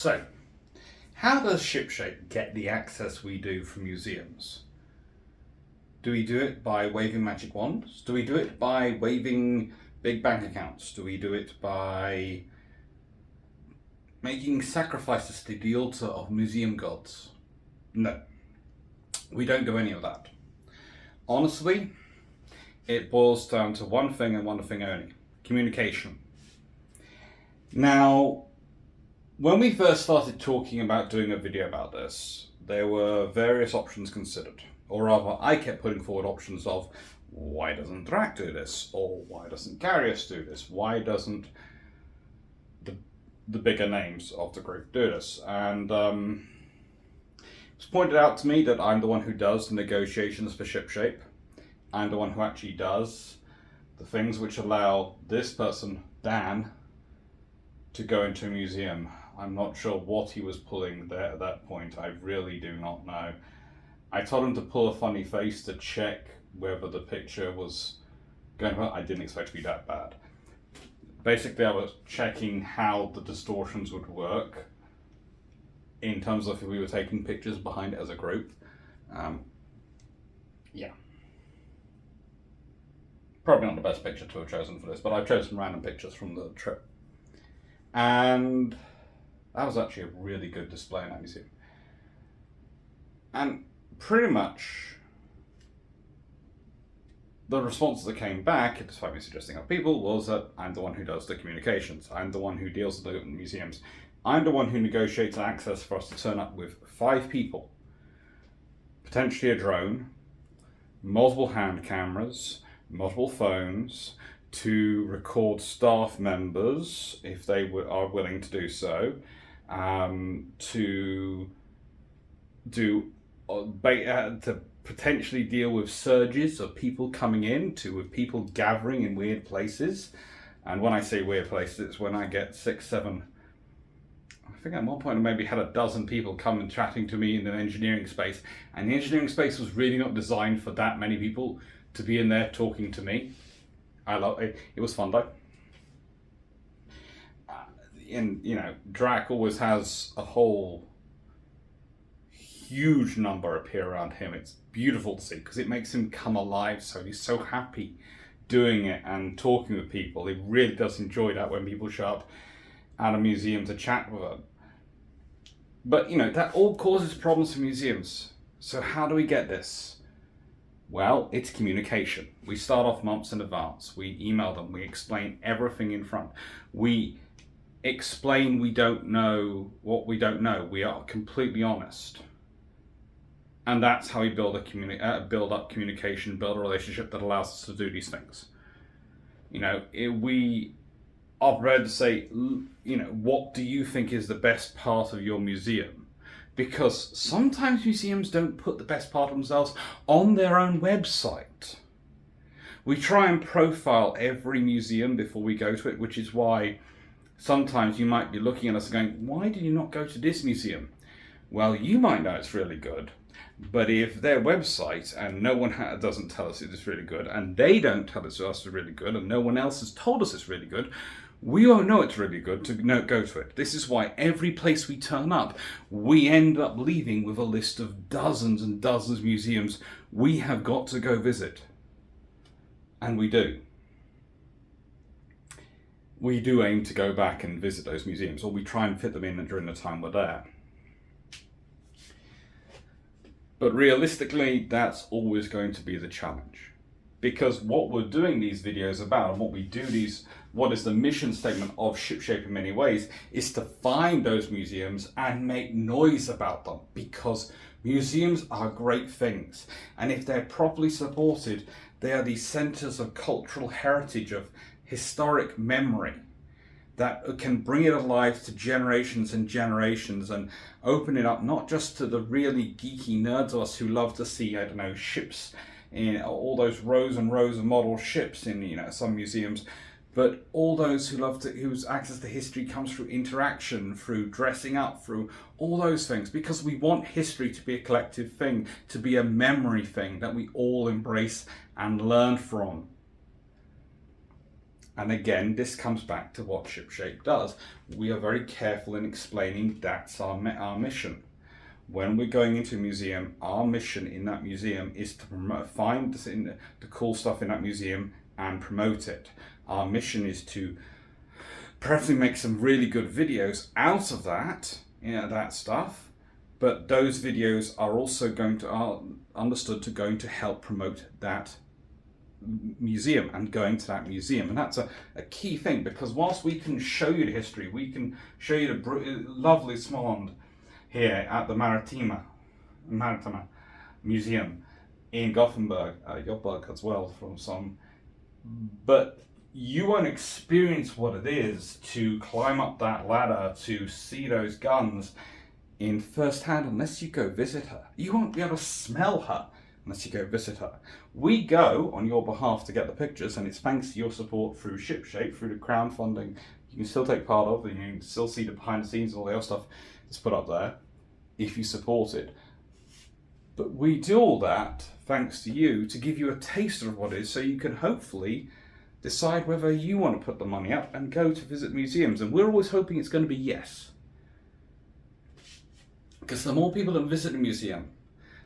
So, how does ShipShape get the access we do from museums? Do we do it by waving magic wands? Do we do it by waving big bank accounts? Do we do it by making sacrifices to the altar of museum gods? No, we don't do any of that. Honestly, it boils down to one thing and one thing only: communication. Now, when we first started talking about doing a video about this, there were various options considered. Or rather, I kept putting forward options of, why doesn't Clarke do this? Or why doesn't Darius do this? Why doesn't the bigger names of the group do this? And it was pointed out to me that I'm the one who does the negotiations for ShipShape. I'm the one who actually does the things which allow this person, Dan, to go into a museum. I'm not sure what he was pulling there at that point. I really do not know. I told him to pull a funny face to check whether the picture was going well. I didn't expect it to be that bad. Basically, I was checking how the distortions would work in terms of if we were taking pictures behind it as a group. Yeah. Probably not the best picture to have chosen for this, but I've chosen random pictures from the trip. And that was actually a really good display in that museum. And pretty much the response that came back, despite me suggesting other people, was that I'm the one who does the communications. I'm the one who deals with the museums. I'm the one who negotiates access for us to turn up with 5 people, potentially a drone, multiple hand cameras, multiple phones, to record staff members if they are willing to do so, to potentially deal with surges of people coming in, with people gathering in weird places. And when I say weird places, it's when I get 6, 7, I think at one point I maybe had a dozen people come and chatting to me in an engineering space, and the engineering space was really not designed for that many people to be in there talking to me. I love it. It was fun though. And Drac always has a whole huge number appear around him. It's beautiful to see because it makes him come alive. So he's so happy doing it and talking with people. He really does enjoy that when people show up at a museum to chat with them. But that all causes problems for museums. So how do we get this? Well, it's communication. We start off months in advance. We email them. We explain everything in front. We explain we don't know what we don't know. We are completely honest. And that's how we build up communication, build a relationship that allows us to do these things. We are prepared to say, what do you think is the best part of your museum? Because sometimes museums don't put the best part of themselves on their own website. We try and profile every museum before we go to it, which is why sometimes you might be looking at us and going, why did you not go to this museum? Well, you might know it's really good, but if their website and no one doesn't tell us it's really good, and they don't tell us it's really good, and no one else has told us it's really good, we won't know it's really good to go to it. This is why every place we turn up, we end up leaving with a list of dozens and dozens of museums we have got to go visit. And we do. We do aim to go back and visit those museums, or we try and fit them in during the time we're there. But realistically, that's always going to be the challenge. Because what we're doing these videos about, and what is the mission statement of ShipShape in many ways, is to find those museums and make noise about them. Because museums are great things. And if they're properly supported, they are these centers of cultural heritage, of historic memory, that can bring it alive to generations and generations and open it up not just to the really geeky nerds of us who love to see, ships in all those rows and rows of model ships in some museums, but all those whose access to history comes through interaction, through dressing up, through all those things, because we want history to be a collective thing, to be a memory thing that we all embrace and learn from. And again, this comes back to what ShipShape does. We are very careful in explaining that's our mission. When we're going into a museum, our mission in that museum is to find the cool stuff in that museum and promote it. Our mission is to preferably make some really good videos out of that, that stuff. But those videos are also understood to going to help promote that museum and going to that museum. And that's a key thing, because whilst we can show you the history, we can show you the lovely Småland here at the Maritima Museum in Gothenburg, Göteborg as well from some, but you won't experience what it is to climb up that ladder to see those guns in first hand unless you go visit her. You won't be able to smell her unless you go visit her. We go on your behalf to get the pictures, and it's thanks to your support through ShipShape, through the crowdfunding you can still take part of, and you can still see the behind the scenes and all the other stuff that's put up there if you support it. But we do all that thanks to you, to give you a taster of what it is, so you can hopefully decide whether you want to put the money up and go to visit museums. And we're always hoping it's going to be yes. Because the more people that visit the museum,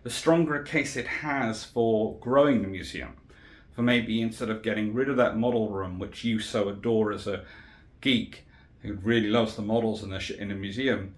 the stronger a case it has for growing the museum. For maybe instead of getting rid of that model room, which you so adore as a geek who really loves the models in the museum,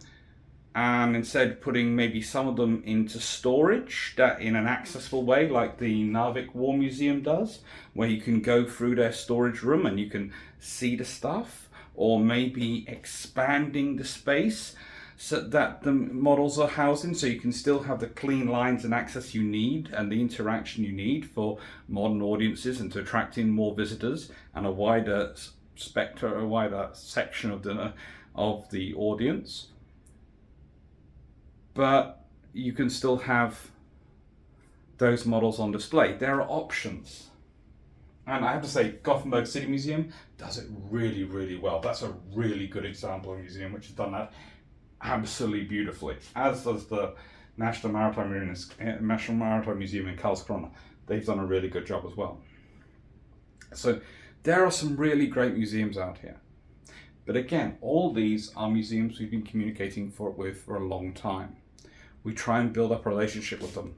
and instead putting maybe some of them into storage that in an accessible way, like the Narvik War Museum does, where you can go through their storage room and you can see the stuff, or maybe expanding the space so that the models are housed in, so you can still have the clean lines and access you need and the interaction you need for modern audiences and to attract in more visitors and a wider spectrum, a wider section of the audience. But you can still have those models on display. There are options. And I have to say, Gothenburg City Museum does it really, really well. That's a really good example of a museum which has done that absolutely beautifully, as does the National Maritime Museum in Karlskrona. They've done a really good job as well. So there are some really great museums out here. But again, all these are museums we've been communicating with for a long time. We try and build up a relationship with them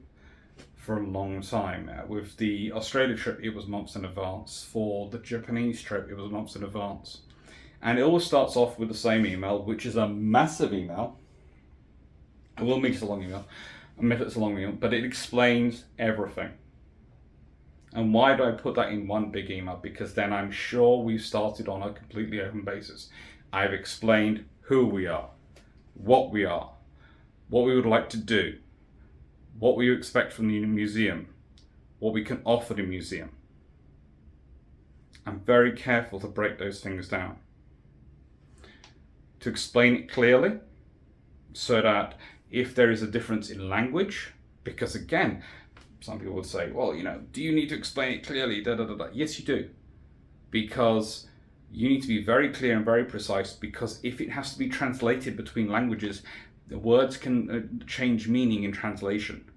for a long time. With the Australia trip, it was months in advance. For the Japanese trip, it was months in advance. And it always starts off with the same email, which is a massive email. It will make it a long email, but it explains everything. And why do I put that in one big email? Because then I'm sure we've started on a completely open basis. I've explained who we are, what we would like to do, what we expect from the museum, what we can offer the museum. I'm very careful to break those things down, to explain it clearly, so that if there is a difference in language, because again, some people would say, well, do you need to explain it clearly? Yes, you do. Because you need to be very clear and very precise, because if it has to be translated between languages, the words can change meaning in translation.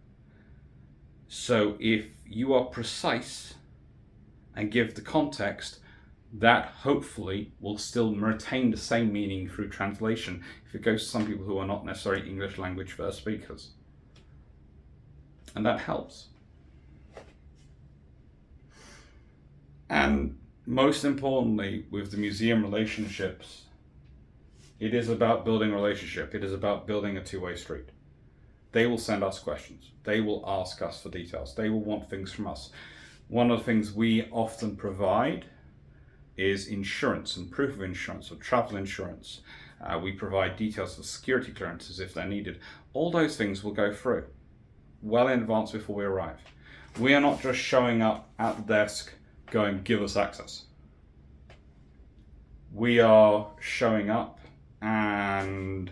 So if you are precise and give the context, that hopefully will still retain the same meaning through translation if it goes to some people who are not necessarily English language first speakers. And that helps. And most importantly, with the museum relationships, it is about building a relationship. It is about building a two-way street. They will send us questions. They will ask us for details. They will want things from us. One of the things we often provide is insurance and proof of insurance or travel insurance. We provide details for security clearances if they're needed. All those things will go through well in advance before we arrive. We are not just showing up at the desk going, give us access. We are showing up and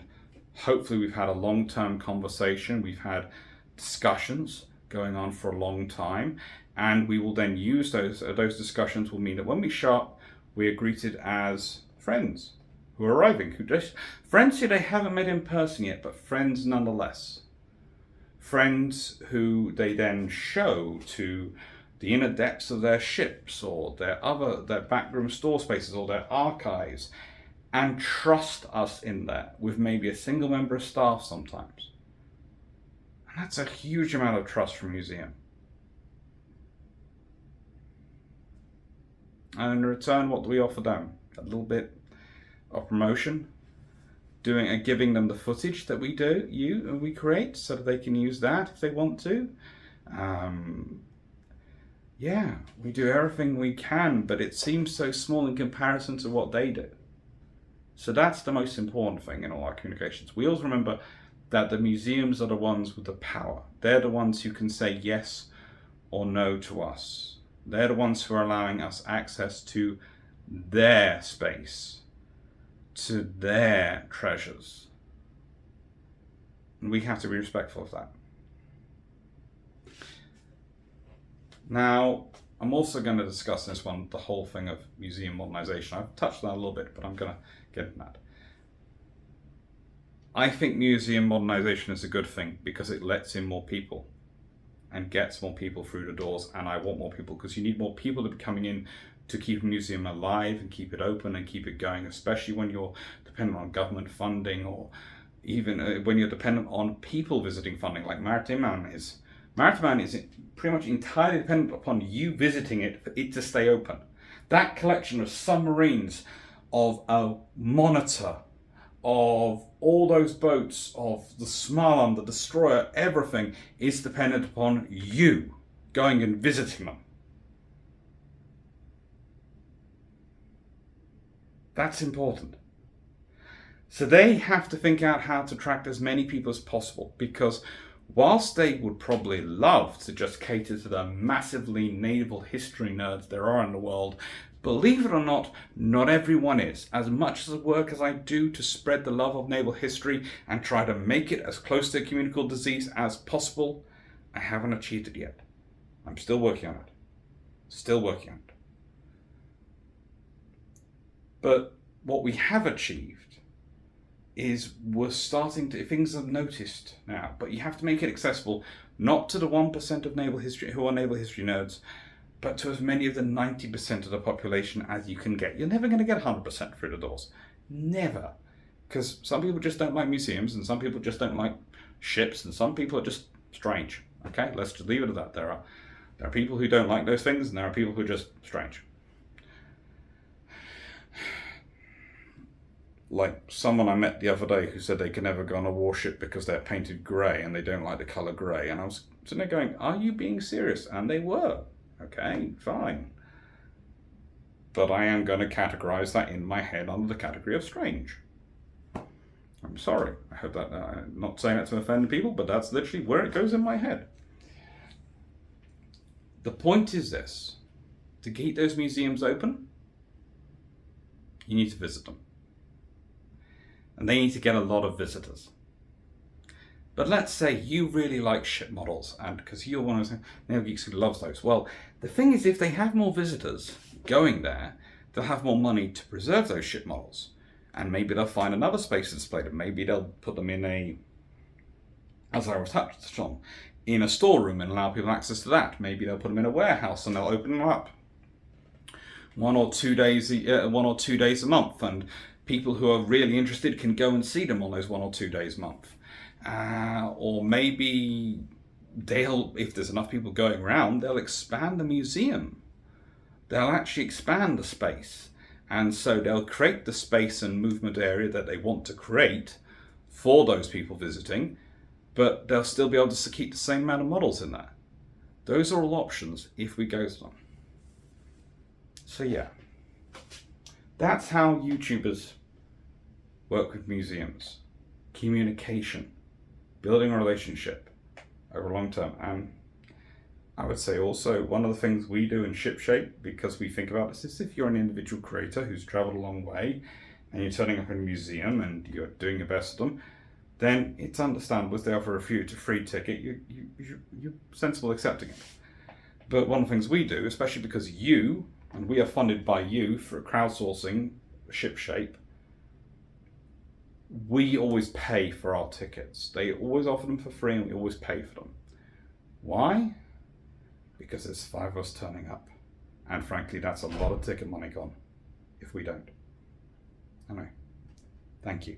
hopefully we've had a long-term conversation. We've had discussions going on for a long time, and we will then use those discussions will mean that when we show up, we are greeted as friends who are arriving, friends who they haven't met in person yet, but friends nonetheless. Friends who they then show to the inner depths of their ships or their backroom store spaces or their archives, and trust us in there with maybe a single member of staff sometimes. And that's a huge amount of trust from a museum. And in return, what do we offer them? A little bit of promotion, giving them the footage that we create so that they can use that if they want to. Yeah, we do everything we can, but it seems so small in comparison to what they do. So that's the most important thing in all our communications. We always remember that the museums are the ones with the power. They're the ones who can say yes or no to us. They're the ones who are allowing us access to their space, to their treasures. And we have to be respectful of that. Now, I'm also going to discuss in this one the whole thing of museum modernization. I've touched on that a little bit, but I'm going to get into that. I think museum modernization is a good thing because it lets in more people and gets more people through the doors, and I want more people because you need more people to be coming in to keep a museum alive and keep it open and keep it going, especially when you're dependent on government funding or even when you're dependent on people visiting funding like Maritime is. Maritime is pretty much entirely dependent upon you visiting it for it to stay open. That collection of submarines, of a monitor, of all those boats, of the Smarland, the destroyer, everything is dependent upon you going and visiting them. That's important. So they have to think out how to attract as many people as possible, because whilst they would probably love to just cater to the massively naval history nerds there are in the world, believe it or not, not everyone is. As much as the work as I do to spread the love of naval history and try to make it as close to a communicable disease as possible, I haven't achieved it yet. I'm still working on it. Still working on it. But what we have achieved is we're starting to, things are noticed now, but you have to make it accessible, not to the 1% of naval history who are naval history nerds, but to as many of the 90% of the population as you can get. You're never going to get 100% through the doors. Never. Because some people just don't like museums, and some people just don't like ships, and some people are just strange. Okay, let's just leave it at that. There are people who don't like those things, and there are people who are just strange. Like someone I met the other day who said they can never go on a warship because they're painted grey and they don't like the colour grey. And I was sitting there going, are you being serious? And they were. Okay, fine. But I am going to categorise that in my head under the category of strange. I'm sorry. I hope that I'm not saying that to offend people, but that's literally where it goes in my head. The point is this. To keep those museums open, you need to visit them. And they need to get a lot of visitors. But let's say you really like ship models, and because you're one of those nail geeks who loves those. Well, the thing is, if they have more visitors going there, they'll have more money to preserve those ship models. And maybe they'll find another space to display them. Maybe they'll put them in a, as I was touched on, in a storeroom and allow people access to that. Maybe they'll put them in a warehouse and they'll open them up 1 or 2 days a month, and people who are really interested can go and see them on those 1 or 2 days a month. Or maybe if there's enough people going around, they'll expand the museum. They'll actually expand the space. And so they'll create the space and movement area that they want to create for those people visiting, but they'll still be able to keep the same amount of models in there. Those are all options if we go to them. So yeah, that's how YouTubers work with museums. Communication, building a relationship over long term. And I would say also one of the things we do in ShipShape, because we think about this, is if you're an individual creator who's traveled a long way and you're turning up in a museum and you're doing your best to them, then it's understandable if they offer a free ticket, you're sensible accepting it. But one of the things we do, especially because and we are funded by you for crowdsourcing ShipShape, we always pay for our tickets. They always offer them for free and we always pay for them. Why? because there's 5 of us turning up. And frankly, that's a lot of ticket money gone if we don't. Anyway, thank you.